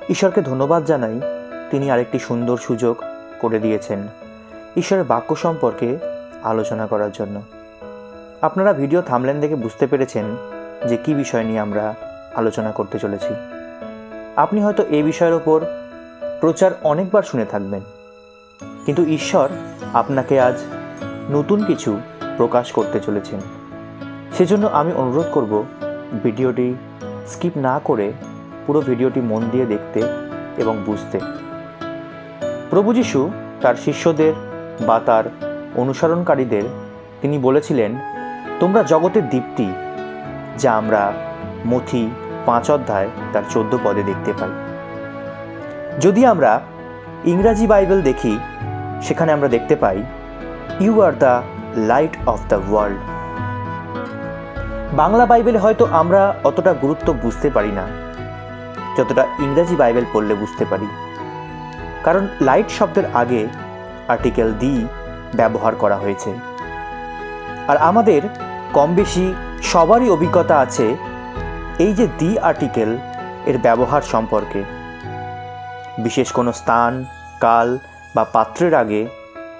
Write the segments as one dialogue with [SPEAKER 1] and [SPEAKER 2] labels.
[SPEAKER 1] ঈশ্বরকে ধন্যবাদ জানাই, তিনি আরেকটি সুন্দর সুযোগ করে দিয়েছেন ঈশ্বরের বাক্য সম্পর্কে আলোচনা করার জন্য। আপনারা ভিডিও থাম্বনেল দেখে বুঝতে পেরেছেন যে কী বিষয় নিয়ে আমরা আলোচনা করতে চলেছি। আপনি হয়তো এই বিষয়ের ওপর প্রচার অনেকবার শুনে থাকবেন, কিন্তু ঈশ্বর আপনাকে আজ নতুন কিছু প্রকাশ করতে চলেছেন। সেজন্য আমি অনুরোধ করব ভিডিওটি স্কিপ না করে পুরো ভিডিওটি মন দিয়ে দেখতে এবং বুঝতে। প্রভু যীশু তার শিষ্যদের বা তার অনুসরণকারীদের তিনি বলেছিলেন, তোমরা জগতের দীপ্তি, যা আমরা মথি 5 অধ্যায় তার 14 পদে দেখতে পাই। যদি আমরা ইংরাজি বাইবেল দেখি, সেখানে আমরা দেখতে পাই, you are the light of the world. Bangla বাইবেলে হয়তো আমরা অতটা গুরুত্ব বুঝতে পারি না যতটা ইংরাজি বাইবেল পড়লে বুঝতে পারি, কারণ লাইট শব্দের আগে আর্টিকেল দি ব্যবহার করা হয়েছে। আর আমাদের কম বেশি সবারই অভিজ্ঞতা আছে এই যে দি আর্টিকেল এর ব্যবহার সম্পর্কে। বিশেষ কোনো স্থান, কাল বা পাত্রের আগে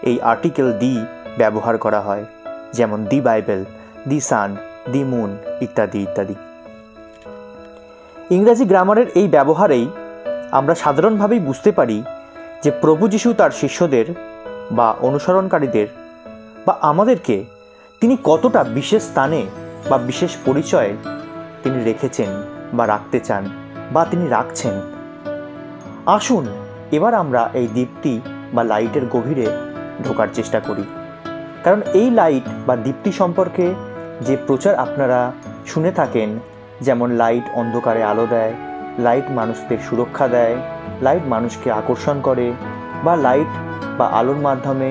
[SPEAKER 1] এই আর্টিকেল দি ব্যবহার করা হয়, যেমন দি Bible, the San, the moon ইত্যাদি ইত্যাদি। ইংরাজি গ্রামারের এই ব্যবহারেই আমরা সাধারণভাবেই বুঝতে পারি যে প্রভু যীশু তার শিষ্যদের বা অনুসরণকারীদের বা আমাদেরকে তিনি কতটা বিশেষ স্থানে বা বিশেষ পরিচয়ে তিনি রেখেছেন বা রাখতে চান বা তিনি রাখছেন। আসুন এবার আমরা এই দীপ্তি বা লাইটের গভীরে ঢোকার চেষ্টা করি, কারণ এই লাইট বা দীপ্তি সম্পর্কে যে প্রচার আপনারা শুনে থাকেন, যেমন লাইট অন্ধকারে আলো দেয়, লাইট মানুষদের সুরক্ষা দেয়, লাইট মানুষকে আকর্ষণ করে, বা লাইট বা আলোর মাধ্যমে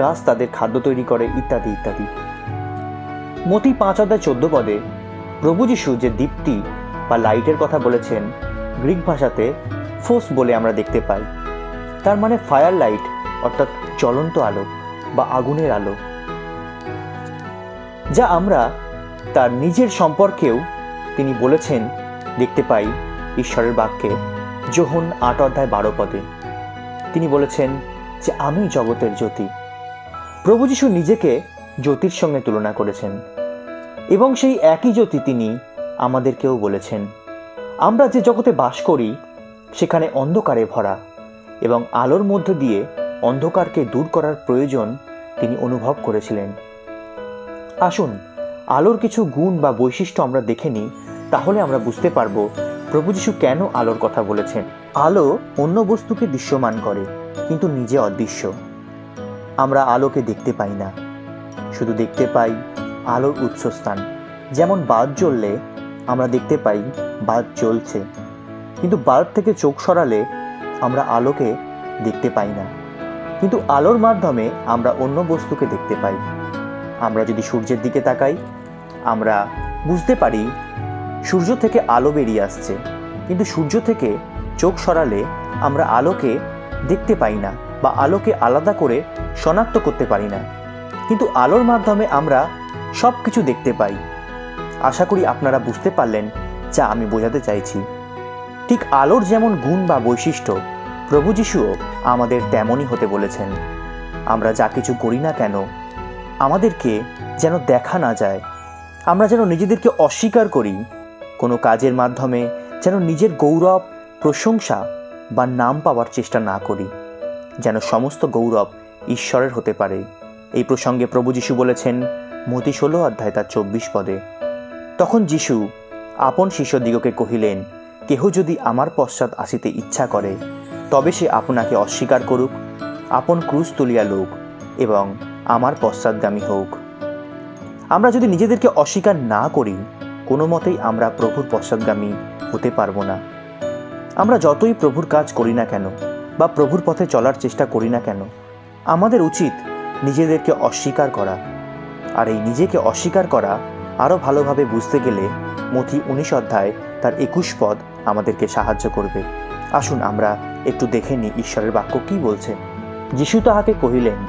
[SPEAKER 1] গাছ তাদের খাদ্য তৈরি করে ইত্যাদি ইত্যাদি। মথি 5 অধ্যায় 14 পদে প্রভু যীশু যে দীপ্তি বা লাইটের কথা বলেছেন, গ্রিক ভাষাতে ফোস বলে আমরা দেখতে পাই। তার মানে ফায়ার লাইট, অর্থাৎ জ্বলন্ত আলো বা আগুনের আলো, যা আমরা তার নিজের সম্পর্কেও তিনি বলেছেন দেখতে পাই ঈশ্বরের বাক্যে যোহন 8 অধ্যায় 12 পদে। তিনি বলেছেন যে আমি জগতের জ্যোতি। প্রভু যীশু নিজেকে জ্যোতির সঙ্গে তুলনা করেছেন এবং সেই একই জ্যোতি তিনি আমাদেরকেও বলেছেন। আমরা যে জগতে বাস করি সেখানে অন্ধকারে ভরা, এবং আলোর মধ্য দিয়ে অন্ধকারকে দূর করার প্রয়োজন তিনি অনুভব করেছিলেন। আসুন আলোর কিছু গুণ বা বৈশিষ্ট্য আমরা দেখে নিই, তাহলে আমরা বুঝতে পারব প্রভু যীশু কেন আলোর কথা বলেছেন। আলো অন্য বস্তুকে দৃশ্যমান করে, কিন্তু নিজে অদৃশ্য। আমরা আলোকে দেখতে পাই না, শুধু দেখতে পাই আলোর উৎসস্থান। যেমন বাল্ব জ্বললে আমরা দেখতে পাই বাল্ব জ্বলছে, কিন্তু বাল্ব থেকে চোখ সরালে আমরা আলোকে দেখতে পাই না। কিন্তু আলোর মাধ্যমে আমরা অন্য বস্তুকে দেখতে পাই। আমরা যদি সূর্যের দিকে তাকাই, আমরা বুঝতে পারি সূর্য থেকে আলো বেরিয়ে আসছে, কিন্তু সূর্য থেকে চোখ সরালে আমরা আলোকে দেখতে পাই না বা আলোকে আলাদা করে শনাক্ত করতে পারি না। কিন্তু আলোর মাধ্যমে আমরা সব কিছু দেখতে পাই। আশা করি আপনারা বুঝতে পারলেন যা আমি বোঝাতে চাইছি। ঠিক আলোর যেমন গুণ বা বৈশিষ্ট্য, প্রভু যীশুও আমাদের তেমনই হতে বলেছেন। আমরা যা কিছু করি না কেন, আমাদেরকে যেন দেখা না যায়, আমরা যেন নিজেদেরকে অস্বীকার করি, কোনো কাজের মাধ্যমে যেন নিজের গৌরব, প্রশংসা বা নাম পাওয়ার চেষ্টা না করি, যেন সমস্ত গৌরব ঈশ্বরের হতে পারে। এই প্রসঙ্গে প্রভু যীশু বলেছেন মথি 16 অধ্যায় তার 24 পদে, তখন যীশু আপন শিষ্যদিগকে কহিলেন, কেহ যদি আমার পশ্চাৎ আসিতে ইচ্ছা করে, তবে সে আপনাকে অস্বীকার করুক, আপন ক্রুশ তুলিয়া লউক এবং আমার পশ্চাৎগামী হোক। আমরা যদি নিজেদেরকে অস্বীকার না করি, কোনো মতেই আমরা প্রভুর পশ্চাৎগামী হতে পারবো না। আমরা যতই প্রভুর কাজ করি না কেন বা প্রভুর পথে চলার চেষ্টা করি না কেন, আমাদের উচিত নিজেদেরকে অস্বীকার করা। আর এই নিজেকে অস্বীকার করা আরও ভালোভাবে বুঝতে গেলে মথি 19 অধ্যায় তার 21 পদ আমাদেরকে সাহায্য করবে। আসুন আমরা একটু দেখে নিই ঈশ্বরের বাক্য কি বলছে। যীশু তাহাকে কহিলেন,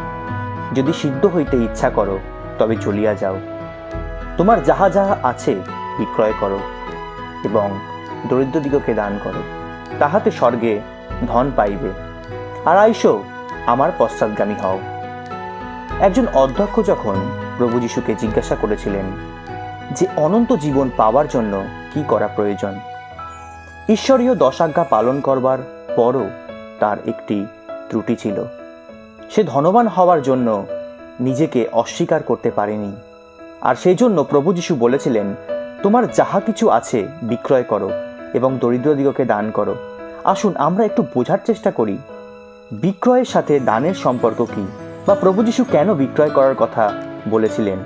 [SPEAKER 1] যদি সিদ্ধ হইতে ইচ্ছা করো, তবে চলিয়া যাও, তোমার যাহা যাহা আছে বিক্রয় করো এবং দরিদ্রদিগকে দান করো, তাহাতে স্বর্গে ধন পাইবে, আর আইসো আমার পশ্চাৎগামী হও। একজন অধ্যক্ষ যখন প্রভু যিশুকে জিজ্ঞাসা করেছিলেন যে অনন্ত জীবন পাওয়ার জন্য কি করা প্রয়োজন, ঈশ্বরীয় 10 আজ্ঞা পালন করবার পরও তার একটি ত্রুটি ছিল। সে ধনবান হওয়ার জন্য নিজেকে অস্বীকার করতে পারেনি, আর সেই জন্য প্রভু যিশু বলেছিলেন, তোমার যাহা কিছু আছে বিক্রয় করো এবং দরিদ্রদিগকে দান করো। আসুন আমরা একটু বোঝার চেষ্টা করি বিক্রয়ের সাথে দানের সম্পর্ক কি, বা প্রভু যিশু কেন বিক্রয় করার কথা বলেছিলেন।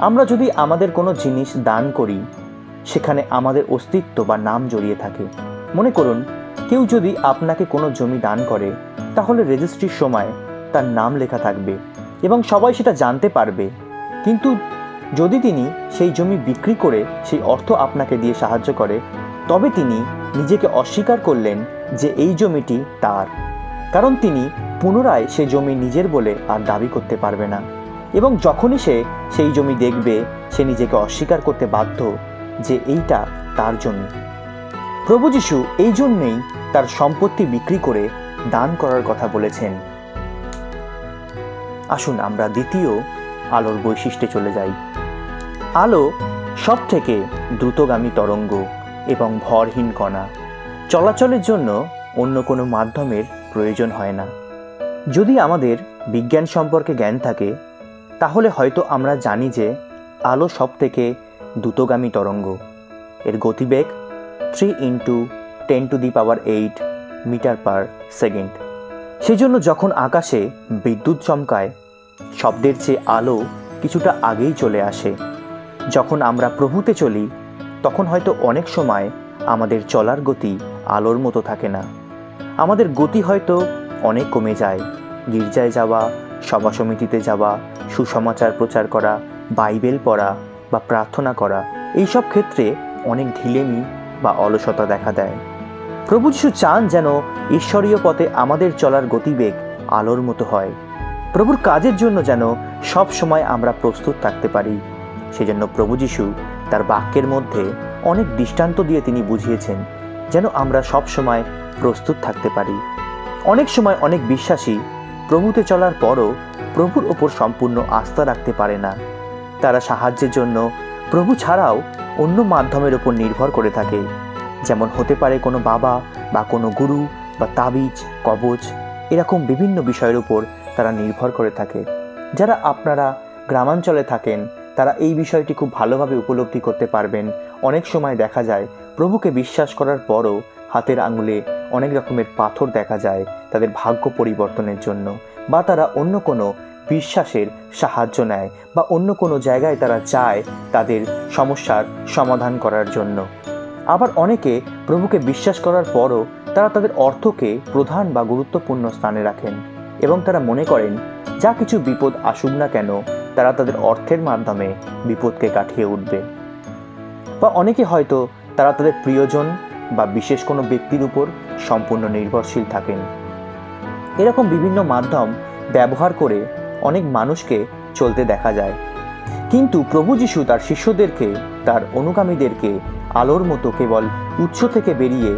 [SPEAKER 1] আমরা যদি আমাদের কোনো জিনিস দান করি, সেখানে আমাদের অস্তিত্ব বা নাম জড়িয়ে থাকে। মনে করুন, কেউ যদি আপনাকে কোনো জমি দান করে, তাহলে রেজিস্ট্রির সময় তার নাম লেখা থাকবে এবং সবাই সেটা জানতে পারবে। কিন্তু যদি তিনি সেই জমি বিক্রি করে সেই অর্থ আপনাকে দিয়ে সাহায্য করে, তবে তিনি নিজেকে অস্বীকার করলেন যে এই জমিটি তার, কারণ তিনি পুনরায় সে জমি নিজের বলে আর দাবি করতে পারবে না। এবং যখনই সে সেই জমি দেখবে, সে নিজেকে অস্বীকার করতে বাধ্য যে এইটা তার জমি। প্রভু যিশু এই জন্যেই তার সম্পত্তি বিক্রি করে দান করার কথা বলেছেন। আসুন আমরা দ্বিতীয় আলোর বৈশিষ্ট্যে চলে যাই। আলো সব থেকে দ্রুতগামী তরঙ্গ এবং ভরহীন কণা। চলাচলের জন্য অন্য কোনো মাধ্যমের প্রয়োজন হয় না। যদি আমাদের বিজ্ঞান সম্পর্কে জ্ঞান থাকে, তাহলে হয়তো আমরা জানি যে আলো সব থেকে দ্রুতগামী তরঙ্গ। এর গতিবেগ 3 × 10⁸ মিটার পার সেকেন্ড। সেজন্য যখন আকাশে বিদ্যুৎ চমকায়, শব্দের চেয়ে আলো কিছুটা আগেই চলে আসে। যখন আমরা প্রভুতে চলি, তখন হয়তো অনেক সময় আমাদের চলার গতি আলোর মতো থাকে না। আমাদের গতি হয়তো অনেক কমে যায়। গির্জায় যাওয়া, সভা সমিতিতে যাওয়া, সুসমাচার প্রচার করা, বাইবেল পড়া বা প্রার্থনা করা, এইসব ক্ষেত্রে অনেক ঢিলেমি বা অলসতা দেখা দেয়। প্রভু যিশু চান যেন ঈশ্বরীয় পথে আমাদের চলার গতিবেগ আলোর মতো হয়। প্রভুর কাজের জন্য যেন সব সময় আমরা প্রস্তুত থাকতে পারি। সেজন্য প্রভু যিশু তার বাক্যের মধ্যে অনেক দৃষ্টান্ত দিয়ে তিনি বুঝিয়েছেন যেন আমরা সব সময় প্রস্তুত থাকতে পারি। অনেক সময় অনেক বিশ্বাসী প্রভুতে চলার পরও প্রভুর ওপর সম্পূর্ণ আস্থা রাখতে পারে না। তারা সাহায্যের জন্য প্রভু ছাড়াও অন্য মাধ্যমের ওপর নির্ভর করে থাকে, যেমন হতে পারে কোনো বাবা বা কোনো গুরু বা তাবিজ, কবচ, এরকম বিভিন্ন বিষয়ের উপর তারা নির্ভর করে থাকে। যারা আপনারা গ্রামাঞ্চলে থাকেন, তারা এই বিষয়টি খুব ভালোভাবে উপলব্ধি করতে পারবেন। অনেক সময় দেখা যায় প্রভুকে বিশ্বাস করার পরও হাতের আঙুলে অনেক রকমের পাথর দেখা যায় তাদের ভাগ্য পরিবর্তনের জন্য, বা তারা অন্য কোনো বিশ্বাসের সাহায্য নেয়, বা অন্য কোনো জায়গায় তারা চায় তাদের সমস্যার সমাধান করার জন্য। আবার অনেকে প্রভুকে বিশ্বাস করার পরও তারা তাদের অর্থকে প্রধান বা গুরুত্বপূর্ণ স্থানে রাখেন এবং তারা মনে করেন যা কিছু বিপদ আসুক না কেন, তারা তাদের অর্থের মাধ্যমে বিপদকে কাটিয়ে উঠবে। বা অনেকে হয়তো তারা তাদের প্রিয়জন বা বিশেষ কোনো ব্যক্তির উপর সম্পূর্ণ নির্ভরশীল থাকেন। এরকম বিভিন্ন মাধ্যম ব্যবহার করে অনেক মানুষকে চলতে দেখা যায়। কিন্তু প্রভু যিশু তার শিষ্যদেরকে, তার অনুগামীদেরকে আলোর মতো কেবল উৎস থেকে বেরিয়ে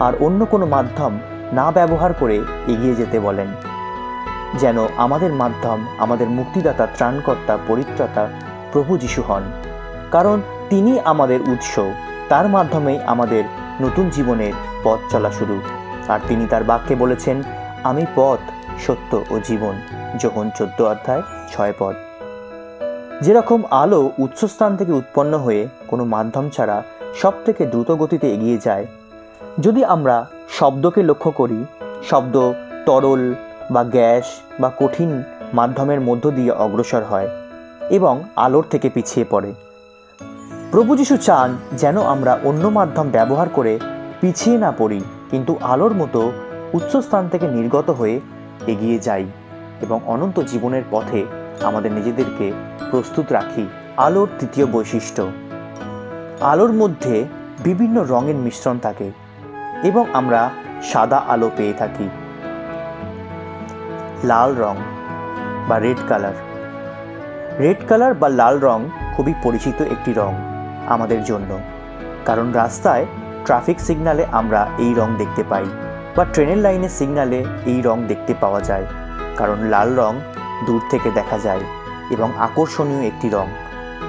[SPEAKER 1] আর অন্য কোনো মাধ্যম না ব্যবহার করে এগিয়ে যেতে বলেন, যেন আমাদের মাধ্যম, আমাদের মুক্তিদাতা, ত্রাণকর্তা, পরিত্রাতা প্রভু যিশু হন। কারণ তিনি আমাদের উৎস, তার মাধ্যমেই আমাদের নতুন জীবনের পথ চলা শুরু। আর তিনি তার বাক্যে বলেছেন, আমি পথ, সত্য ও জীবন। যোহন 14:6। যেরকম আলো উৎসস্থান থেকে উৎপন্ন হয়ে কোনো মাধ্যম ছাড়া সব থেকে দ্রুত গতিতে এগিয়ে যায়, যদি আমরা শব্দকে লক্ষ্য করি, শব্দ তরল বা গ্যাস বা কঠিন মাধ্যমের মধ্য দিয়ে অগ্রসর হয় এবং আলোর থেকে পিছিয়ে পড়ে। প্রভু যিশু চান যেন আমরা অন্য মাধ্যম ব্যবহার করে পিছিয়ে না পড়ি, কিন্তু আলোর মতো উৎসস্থান থেকে নির্গত হয়ে এগিয়ে যাই এবং অনন্ত জীবনের পথে আমাদের নিজেদেরকে প্রস্তুত রাখি। আলোর তৃতীয় বৈশিষ্ট্য, আলোর মধ্যে বিভিন্ন রঙের মিশ্রণ থাকে এবং আমরা সাদা আলো পেয়ে থাকি। লাল রং বা রেড কালার। রেড কালার বা লাল রং খুবই পরিচিত একটি রং আমাদের জন্য, কারণ রাস্তায় ট্রাফিক সিগন্যালে আমরা এই রং দেখতে পাই, বা ট্রেনের লাইনের সিগন্যালে এই রং দেখতে পাওয়া যায়, কারণ লাল রং দূর থেকে দেখা যায় এবং আকর্ষণীয় একটি রং।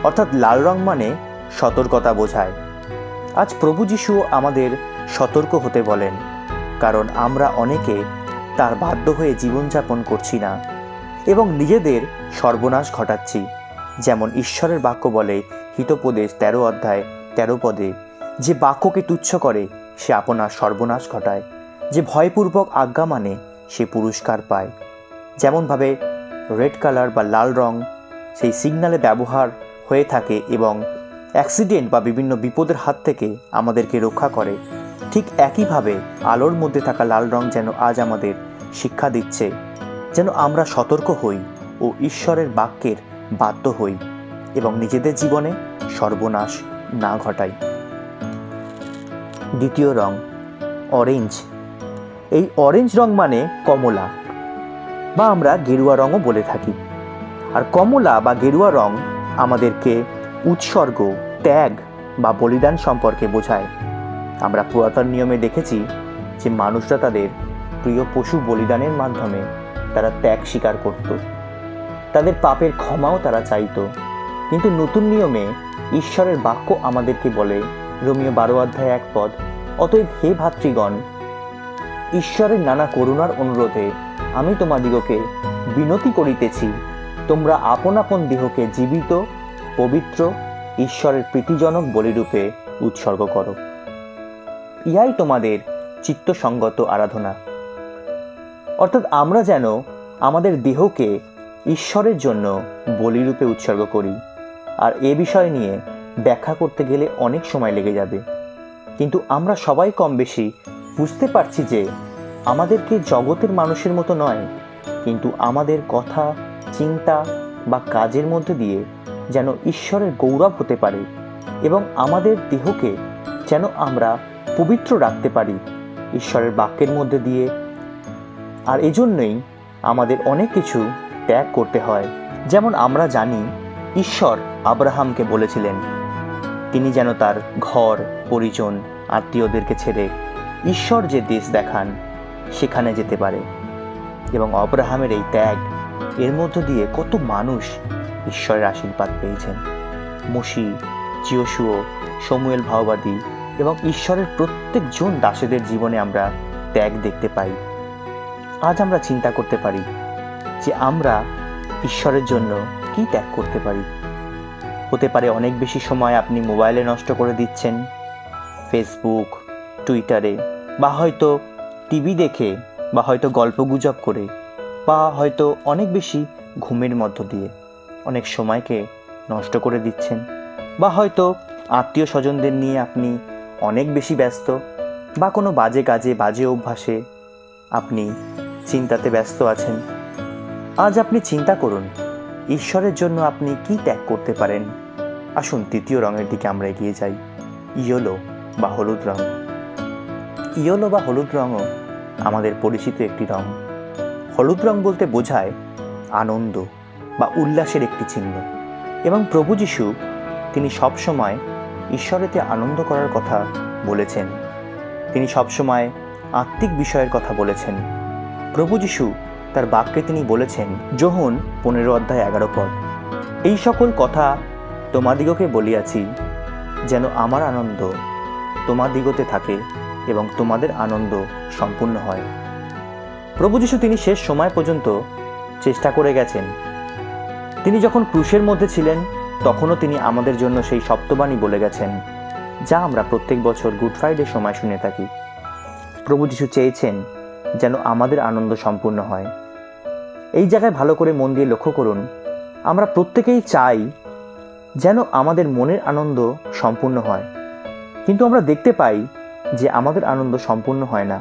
[SPEAKER 1] অর্থাৎ লাল রং মানে সতর্কতা বোঝায়। আজ প্রভু যিশুও আমাদের সতর্ক হতে বলেন, কারণ আমরা অনেকে তার বাধ্য হয়ে জীবনযাপন করছি না এবং নিজেদের সর্বনাশ ঘটাচ্ছি। যেমন ঈশ্বরের বাক্য বলে হিতোপদেশ 13 অধ্যায় 13 পদে, যে বাক্যকে তুচ্ছ করে সে আপনার সর্বনাশ ঘটায়, যে ভয়পূর্বক আজ্ঞা মানে সে পুরস্কার পায়। যেমনভাবে রেড কালার বা লাল রং সেই সিগন্যালে ব্যবহার হয়ে থাকে এবং অ্যাক্সিডেন্ট বা বিভিন্ন বিপদের হাত থেকে আমাদেরকে রক্ষা করে, ঠিক একইভাবে আলোর মধ্যে থাকা লাল রং যেন আজ আমাদের শিক্ষা দিচ্ছে যেন আমরা সতর্ক হই ও ঈশ্বরের বাক্যের বাধ্য হই এবং নিজেদের জীবনে সর্বনাশ না ঘটাই। দ্বিতীয় রং অরেঞ্জ। এই অরেঞ্জ রং মানে কমলা, বা আমরা গেরুয়া রঙও বলে থাকি। আর কমলা বা গেরুয়া রং আমাদেরকে উৎসর্গ, ত্যাগ বা বলিদান সম্পর্কে বোঝায়। আমরা পুরাতন নিয়মে দেখেছি যে মানুষরা তাদের প্রিয় পশু বলিদানের মাধ্যমে তারা ত্যাগ স্বীকার করত, তাদের পাপের ক্ষমাও তারা চাইত। কিন্তু নতুন নিয়মে ঈশ্বরের বাক্য আমাদেরকে বলে, রোমীয় 12 অধ্যায় 1 পদ, অতএব হে ভাতৃগণ, ঈশ্বরের নানা করুণার অনুরোধে আমি তোমাদিগকে বিনতি করিতেছি, তোমরা আপন আপন দেহকে জীবিত, পবিত্র, ঈশ্বরের প্রীতিজনক বলিরূপে উৎসর্গ করো। ইহাই তোমাদের চিত্তসঙ্গত আরাধনা। অর্থাৎ আমরা যেন আমাদের দেহকে ঈশ্বরের জন্য বলিরূপে উৎসর্গ করি। আর এ বিষয় নিয়ে ব্যাখ্যা করতে গেলে অনেক সময় লেগে যাবে, কিন্তু আমরা সবাই কম বেশি বুঝতে পারছি যে আমাদেরকে জগতের মানুষের মতো নয়, কিন্তু আমাদের কথা, চিন্তা বা কাজের মধ্যে দিয়ে যেন ঈশ্বরের গৌরব হতে পারে এবং আমাদের দেহকে যেন আমরা পবিত্র রাখতে পারি ঈশ্বরের বাক্যের মধ্যে দিয়ে। আর এজন্যই আমাদের অনেক কিছু ত্যাগ করতে হয়। যেমন আমরা জানি ঈশ্বর আব্রাহামকে বলেছিলেন তিনি যেন তার ঘর, পরিজন, আত্মীয়দেরকে ছেড়ে ঈশ্বর যে দেশ দেখান সেখানে যেতে পারে। এবং আব্রাহামের এই ত্যাগ, এর মধ্য দিয়ে কত মানুষ ঈশ্বরের আশীর্বাদ পেয়েছেন। মোশি, জিওশুয়, শমুয়েল ভাওবাদী এবং ঈশ্বরের প্রত্যেকজন দাসেদের জীবনে আমরা ত্যাগ দেখতে পাই। আজ আমরা চিন্তা করতে পারি যে আমরা ঈশ্বরের জন্য কি ত্যাগ করতে পারি। হতে পারে অনেক বেশি সময় আপনি মোবাইলে নষ্ট করে দিচ্ছেন, ফেসবুক, টুইটারে, বা হয়তো টিভি দেখে, বা হয়তো গল্পগুজব করে, বা হয়তো অনেক বেশি ঘুমের মধ্য দিয়ে অনেক সময়কে নষ্ট করে দিচ্ছেন, বা হয়তো আত্মীয় স্বজনদের নিয়ে আপনি অনেক বেশি ব্যস্ত, বা কোনো বাজে কাজে, বাজে অভ্যাসে আপনি চিন্তাতে ব্যস্ত আছেন। আজ আপনি চিন্তা করুন ঈশ্বরের জন্য আপনি কি ত্যাগ করতে পারেন। আসুন তৃতীয় রঙের দিকে আমরা এগিয়ে যাই, ইয়েলো বা হলুদ রং। ইয়েলো বা হলুদ রঙও আমাদের পরিচিত একটি রং। হলুদ রং বলতে বোঝায় আনন্দ বা উল্লাসের একটি চিহ্ন। এবং প্রভু যিশু তিনি সবসময় ঈশ্বরেতে আনন্দ করার কথা বলেছেন। তিনি সবসময় আত্মিক বিষয়ের কথা বলেছেন। প্রভু যিশু তার বাক্যে তিনি বলেছেন, যোহন 15 অধ্যায় 11 পদ, এই সকল কথা তোমাদিগকে বলিয়াছি যেন আমার আনন্দ তোমাদিগতে থাকে এবং তোমাদের আনন্দ সম্পূর্ণ হয়। প্রভু যিশু তিনি শেষ সময় পর্যন্ত চেষ্টা করে গেছেন। তিনি যখন ক্রুশের মধ্যে ছিলেন তখনও তিনি আমাদের জন্য সেই সপ্তবাণী বলে গেছেন, যা আমরা প্রত্যেক বছর গুড ফ্রাইডে সময় শুনে থাকি। প্রভু যিশু চেয়েছেন যেন আমাদের আনন্দ সম্পূর্ণ হয়। এই জায়গায় ভালো করে মন দিয়ে লক্ষ্য করুন, আমরা প্রত্যেকেই চাই যেন আমাদের মনের আনন্দ সম্পূর্ণ হয়, কিন্তু আমরা দেখতে পাই যে আমাদের আনন্দ সম্পূর্ণ হয় না,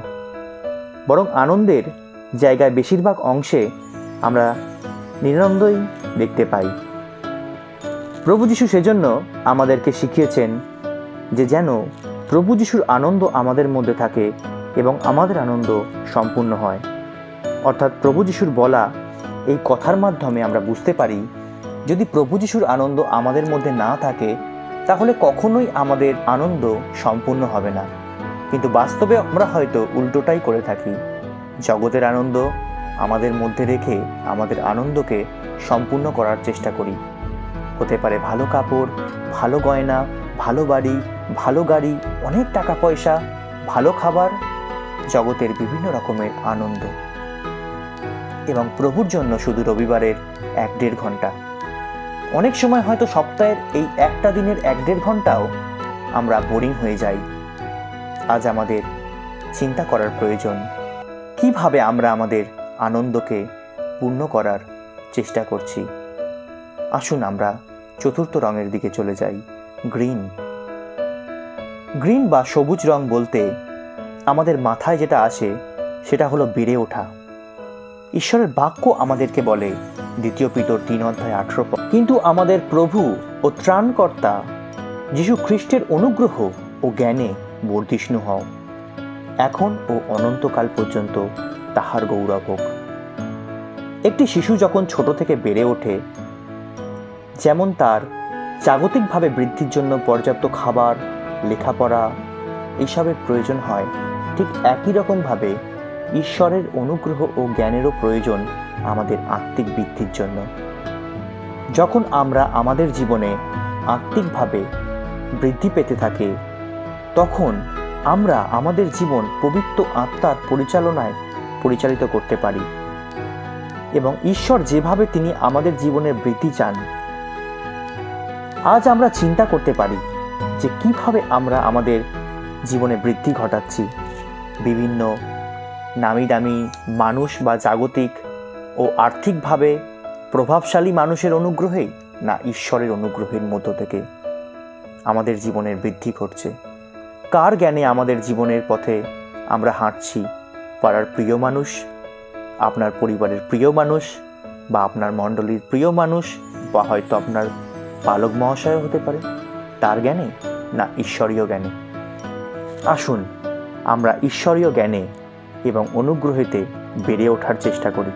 [SPEAKER 1] বরং আনন্দের জায়গায় বেশিরভাগ অংশে আমরা নিরানন্দই দেখতে পাই। প্রভু যিশু সেজন্য আমাদেরকে শিখিয়েছেন যে যেন প্রভু যিশুর আনন্দ আমাদের মধ্যে থাকে এবং আমাদের আনন্দ সম্পূর্ণ হয়। অর্থাৎ প্রভু যিশুর বলা এই কথার মাধ্যমে আমরা বুঝতে পারি, যদি প্রভু যিশুর আনন্দ আমাদের মধ্যে না থাকে তাহলে কখনোই আমাদের আনন্দ সম্পূর্ণ হবে না। কিন্তু বাস্তবে আমরা হয়তো উল্টোটাই করে থাকি। জগতের আনন্দ আমাদের মধ্যে রেখে আমাদের আনন্দকে সম্পূর্ণ করার চেষ্টা করি। হতে পারে ভালো কাপড়, ভালো গয়না, ভালো বাড়ি, ভালো গাড়ি, অনেক টাকা পয়সা, ভালো খাবার, জগতের বিভিন্ন রকমের আনন্দ। এবং প্রভুর জন্য শুধু রবিবারের 1-1.5 ঘন্টা, অনেক সময় হয়তো সপ্তাহের এই একটা দিনের 1-1.5 ঘন্টাও আমরা বোরিং হয়ে যাই। আজ আমাদের চিন্তা করার প্রয়োজন, কিভাবে আমরা আমাদের আনন্দকে পূর্ণ করার চেষ্টা করছি। আসুন আমরা চতুর্থ রঙের দিকে চলে যাই, গ্রিন। গ্রিন বা সবুজ রং বলতে আমাদের মাথায় যেটা আসে সেটা হলো বেড়ে ওঠা। ঈশ্বরের বাক্য আমাদেরকে বলে 2 পিতর 3:18, কিন্তু আমাদের প্রভু ও ত্রাণকর্তা যীশু খ্রিস্টের অনুগ্রহ ও জ্ঞানে বর্ধিষ্ণু হও, এখন ও অনন্তকাল পর্যন্ত তাহার গৌরব হোক। একটি শিশু যখন ছোট থেকে বেড়ে ওঠে, যেমন তার জাগতিকভাবে বৃদ্ধির জন্য পর্যাপ্ত খাবার, লেখাপড়া এইসবের প্রয়োজন হয়, ঠিক একই রকমভাবে ঈশ্বরের অনুগ্রহ ও জ্ঞানেরও প্রয়োজন আমাদের আত্মিক বৃদ্ধির জন্য। যখন আমরা আমাদের জীবনে আত্মিকভাবে বৃদ্ধি পেতে থাকি, তখন আমরা আমাদের জীবন পবিত্র আত্মার পরিচালনায় পরিচালিত করতে পারি এবং ঈশ্বর যেভাবে তিনি আমাদের জীবনের বৃদ্ধি চান। আজ আমরা চিন্তা করতে পারি যে কিভাবে আমরা আমাদের জীবনে বৃদ্ধি ঘটাচ্ছি। বিভিন্ন নামি দামি মানুষ বা জাগতিক ও আর্থিকভাবে প্রভাবশালী মানুষের অনুগ্রহে, না ঈশ্বরের অনুগ্রহের মধ্য থেকে আমাদের জীবনের বৃদ্ধি ঘটছে? কার জ্ঞানে আমাদের জীবনের পথে আমরা হাঁটছি? পাড়ার প্রিয় মানুষ, আপনার পরিবারের প্রিয় মানুষ, বা আপনার মণ্ডলীর প্রিয় মানুষ, বা হয়তো আপনার পালক মহাশয় হতে পারে, তার জ্ঞানে, না ঈশ্বরীয় জ্ঞানে? আসুন আমরা ঈশ্বরীয় জ্ঞানে এবং অনুগ্রহেতে বেড়ে ওঠার চেষ্টা করি।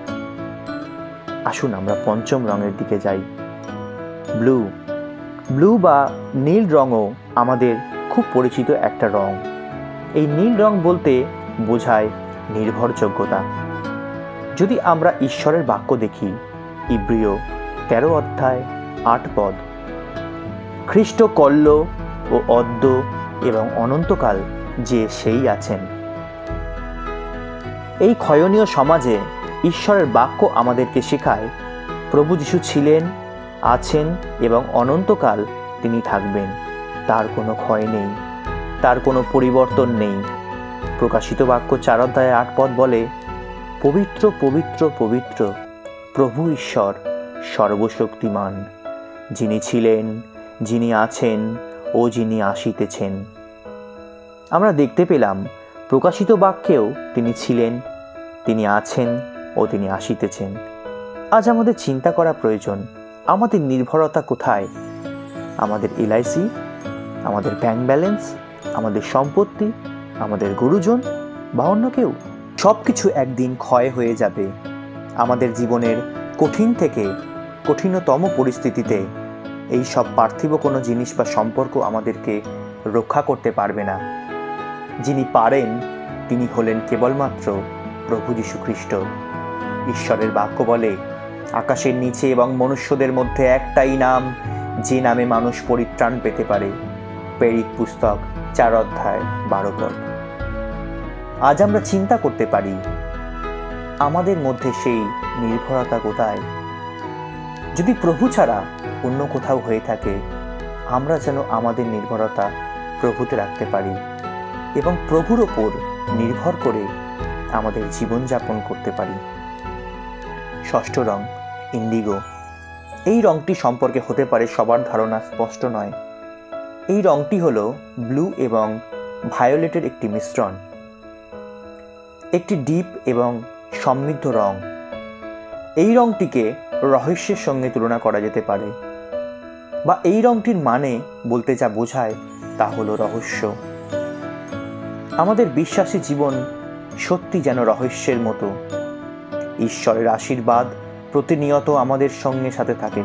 [SPEAKER 1] আসুন আমরা পঞ্চম রঙের দিকে যাই, ব্লু। ব্লু বা নীল রঙও আমাদের খুব পরিচিত একটা রং। এই নীল রং বলতে বোঝায় নির্ভরযোগ্যতা। যদি আমরা ঈশ্বরের বাক্য দেখি, ইব্রিয় 13:8, খ্রিস্ট কল্য ও অদ্য এবং অনন্তকাল যে সেই আছেন। এই ক্ষয়নীয় সমাজে ঈশ্বরের বাক্য আমাদেরকে শেখায় প্রভু যীশু ছিলেন, আছেন এবং অনন্তকাল তিনি থাকবেন। তার কোনো ক্ষয় নেই, তার কোনো পরিবর্তন নেই। প্রকাশিত বাক্য 4:8 বলে, পবিত্র পবিত্র পবিত্র প্রভু ঈশ্বর সর্বশক্তিমান, যিনি ছিলেন, যিনি আছেন ও যিনি আসিতেছেন। আমরা দেখতে পেলাম প্রকাশিত বাক্যেও তিনি ছিলেন, তিনি আছেন ও তিনি আসিতেছেন। আজ আমাদের চিন্তা করা প্রয়োজন, আমাদের নির্ভরতা কোথায়? আমাদের এলআইসি, আমাদের ব্যাংক ব্যালেন্স, আমাদের সম্পত্তি, আমাদের গুরুজন, বা অন্য কেউ? সব কিছু একদিন ক্ষয় হয়ে যাবে। আমাদের জীবনের কঠিন থেকে কঠিনতম পরিস্থিতিতে এই সব পার্থিব কোনো জিনিস বা সম্পর্ক আমাদেরকে রক্ষা করতে পারবে না। যিনি পারেন তিনি হলেন কেবলমাত্র প্রভু যীশু খ্রিস্ট। ঈশ্বরের বাক্য বলে, আকাশের নিচে এবং মনুষ্যদের মধ্যে একটাই নাম, যে নামে মানুষ পরিত্রাণ পেতে পারে। প্রেরিত পুস্তক 4:12। আজ আমরা চিন্তা করতে পারি, আমাদের মধ্যে সেই নির্ভরতা কোথায়? যদি প্রভু ছাড়া অন্য কোথাও হয়ে থাকে, আমরা যেন আমাদের নির্ভরতা প্রভুতে রাখতে পারি এবং প্রভুর ওপর নির্ভর করে আমাদের জীবনযাপন করতে পারি। ষষ্ঠ রং, ইন্ডিগো। এই রংটি সম্পর্কে হতে পারে সবার ধারণা স্পষ্ট নয়। এই রংটি হলো ব্লু এবং ভায়োলেটের একটি মিশ্রণ, একটি ডিপ এবং সমৃদ্ধ রং। এই রংটিকে রহস্যের সঙ্গে তুলনা করা যেতে পারে, বা এই রংটির মানে বলতে যা বোঝায় তা হলো রহস্য। আমাদের বিশ্বাসী জীবন সত্যি যেন রহস্যের মতো। ঈশ্বরের আশীর্বাদ প্রতিনিয়ত আমাদের সঙ্গে সাথে থাকে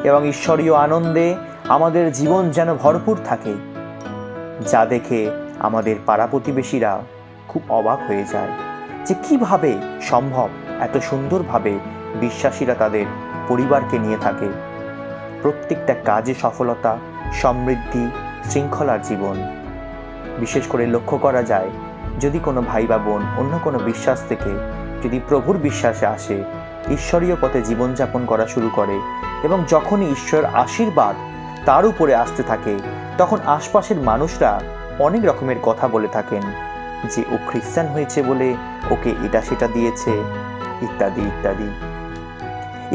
[SPEAKER 1] এবং ঈশ্বরীয় আনন্দে আমাদের জীবন যেন ভরপুর থাকে, যা দেখে আমাদের পাড়া প্রতিবেশীরা খুব অবাক হয়ে যায় যে কিভাবে সম্ভব এত সুন্দরভাবে বিশ্বাসীরা তাদের পরিবারকে নিয়ে থাকে। প্রত্যেকটা কাজে সফলতা, সমৃদ্ধি, শৃঙ্খলার জীবন। বিশেষ করে লক্ষ্য করা যায়, যদি কোনো ভাই বা বোন অন্য কোনো বিশ্বাস থেকে যদি প্রভুর বিশ্বাসে আসে, ঈশ্বরীয় পথে জীবনযাপন করা শুরু করে এবং যখনই ঈশ্বরের আশীর্বাদ তার উপরে আসতে থাকে, তখন আশপাশের মানুষরা অনেক রকমের কথা বলে থাকেন যে ও খ্রিস্টান হয়েছে বলে ওকে এটা সেটা দিয়েছে, ইত্যাদি ইত্যাদি।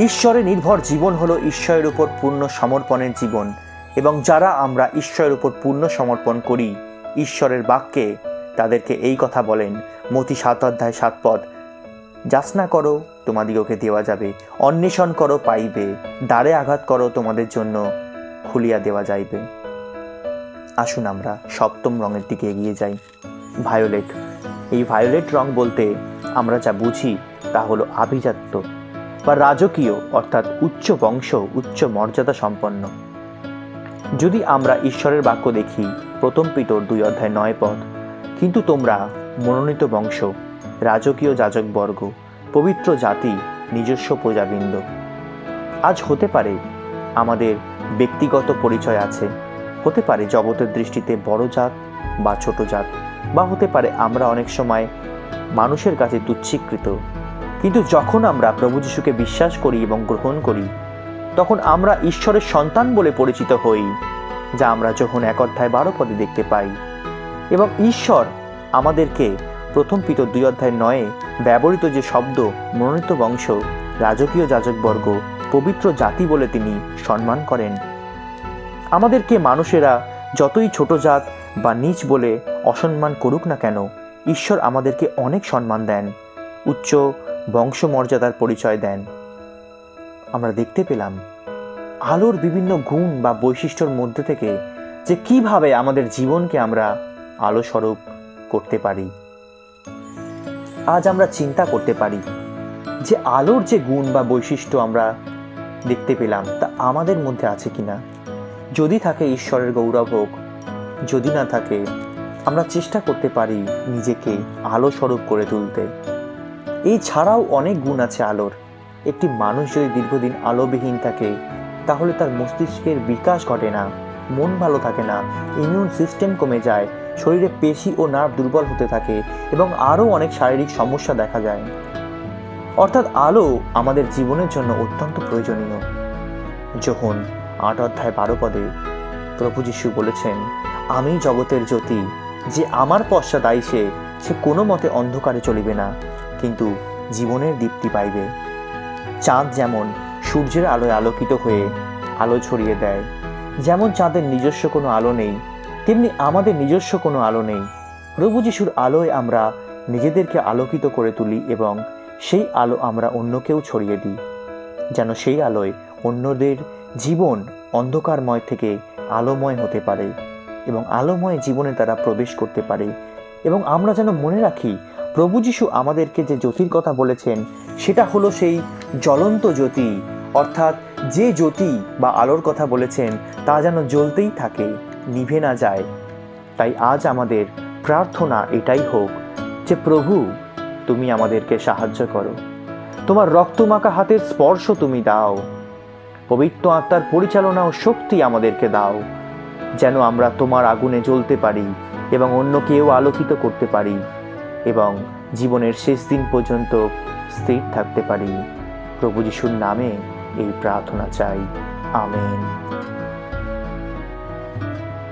[SPEAKER 1] ঈশ্বরে নির্ভর জীবন হলো ঈশ্বরের উপর পূর্ণ সমর্পণের জীবন, এবং যারা আমরা ঈশ্বরের উপর পূর্ণ সমর্পণ করি ঈশ্বরের বাক্যে, তাদেরকে এই কথা বলেন মতি 7:7 যাচনা করো তোমাদিগকে দেওয়া যাবে, অন্বেষণ করো পাইবে, দ্বারে আঘাত করো তোমাদের জন্য খুলিয়া দেওয়া যাইবে। আসুন আমরা 7ম রঙের দিকে এগিয়ে যাই, ভায়োলেট। এই ভায়োলেট রং বলতে আমরা যা বুঝি তা হলো আভিজাত্য বা রাজকীয়, অর্থাৎ উচ্চ বংশ, উচ্চ মর্যাদা সম্পন্ন। যদি আমরা ঈশ্বরের বাক্য দেখি 1 পিতর 2:9, কিন্তু তোমরা মনোনীত বংশ, রাজকীয় যাজকবর্গ, পবিত্র জাতি, নিজস্ব প্রজাবৃন্দ। আজ হতে পারে আমাদের ব্যক্তিগত পরিচয় আছে, হতে পারে জগতের দৃষ্টিতে বড় জাত বা ছোট জাত, বা হতে পারে আমরা অনেক সময় মানুষের কাছে তুচ্ছীকৃত। কিন্তু যখন আমরা প্রভু যিশুকে বিশ্বাস করি এবং গ্রহণ করি, তখন আমরা ঈশ্বরের সন্তান বলে পরিচিত হই, যা আমরা যখন 1:12 দেখতে পাই। এবং ঈশ্বর আমাদেরকে 1 পিতর 2:9 ব্যবহৃত যে শব্দ মনোনীত বংশ, রাজকীয় যাজকবর্গ, পবিত্র জাতি বলে তিনি সম্মান করেন। আমাদেরকে মানুষেরা যতই ছোট জাত বা নীচ বলে অসম্মান করুক না কেন, ঈশ্বর আমাদেরকে অনেক সম্মান দেন, উচ্চ বংশমর্যাদার পরিচয় দেন। আমরা দেখতে পেলাম আলোর বিভিন্ন গুণ বা বৈশিষ্ট্যর মধ্যে থেকে যে কিভাবে আমাদের জীবনকে আমরা আলো স্বরূপ করতে পারি। আজ আমরা চিন্তা করতে পারি যে আলোর যে গুণ বা বৈশিষ্ট্য আমরা দেখতে পেলাম তা আমাদের মধ্যে আছে কিনা। যদি থাকে ঈশ্বরের গৌরব হোক, যদি না থাকে আমরা চেষ্টা করতে পারি নিজেকে আলো স্বরূপ করে তুলতে। এই ছাড়াও অনেক গুণ আছে আলোর। একটি মানুষ যদি দীর্ঘদিন আলোবিহীন থাকে, তাহলে তার মস্তিষ্কের বিকাশ ঘটে না, মন ভালো থাকে না, ইমিউন সিস্টেম কমে যায়, শরীরে পেশি ও নার্ভ দুর্বল হতে থাকে এবং আরও অনেক শারীরিক সমস্যা দেখা যায়। অর্থাৎ আলো আমাদের জীবনের জন্য অত্যন্ত প্রয়োজনীয়। যোহন 8:12 প্রভু যিশু বলেছেন, আমি জগতের জ্যোতি, যে আমার পশ্চাৎ আইসে সে কোনো মতে অন্ধকারে চলিবে না, কিন্তু জীবনের দীপ্তি পাইবে। চাঁদ যেমন সূর্যের আলোয় আলোকিত হয়ে আলো ছড়িয়ে দেয়, যেমন চাঁদের নিজস্ব কোনো আলো নেই, তেমনি আমাদের নিজস্ব কোনো আলো নেই। প্রভু যিশুর আলোয় আমরা নিজেদেরকে আলোকিত করে তুলি এবং সেই আলো আমরা অন্যকেও ছড়িয়ে দিই, যেন সেই আলোয় অন্যদের জীবন অন্ধকারময় থেকে আলোময় হতে পারে এবং আলোময় জীবনে তারা প্রবেশ করতে পারে। এবং আমরা যেন মনে রাখি, প্রভু যিশু আমাদেরকে যে জ্যোতির কথা বলেছেন সেটা হলো সেই জ্বলন্ত জ্যোতি, অর্থাৎ যে জ্যোতি বা আলোর কথা বলেছেন তা যেন জ্বলতেই থাকে, নিভে না যায়। তাই আজ আমাদের প্রার্থনা এটাই হোক যে প্রভু, তুমি আমাদেরকে সাহায্য করো, তোমার রক্তমাখা হাতের স্পর্শ তুমি দাও, পবিত্র আত্মার পরিচালনা ও শক্তি আমাদেরকে দাও, যেন আমরা তোমার আগুনে জ্বলতে পারি এবং অন্যকেও আলোকিত করতে পারি এবং জীবনের শেষ দিন পর্যন্ত স্থির থাকতে পারি। প্রভু যিশুর নামে এই প্রার্থনা চাই, আমেন।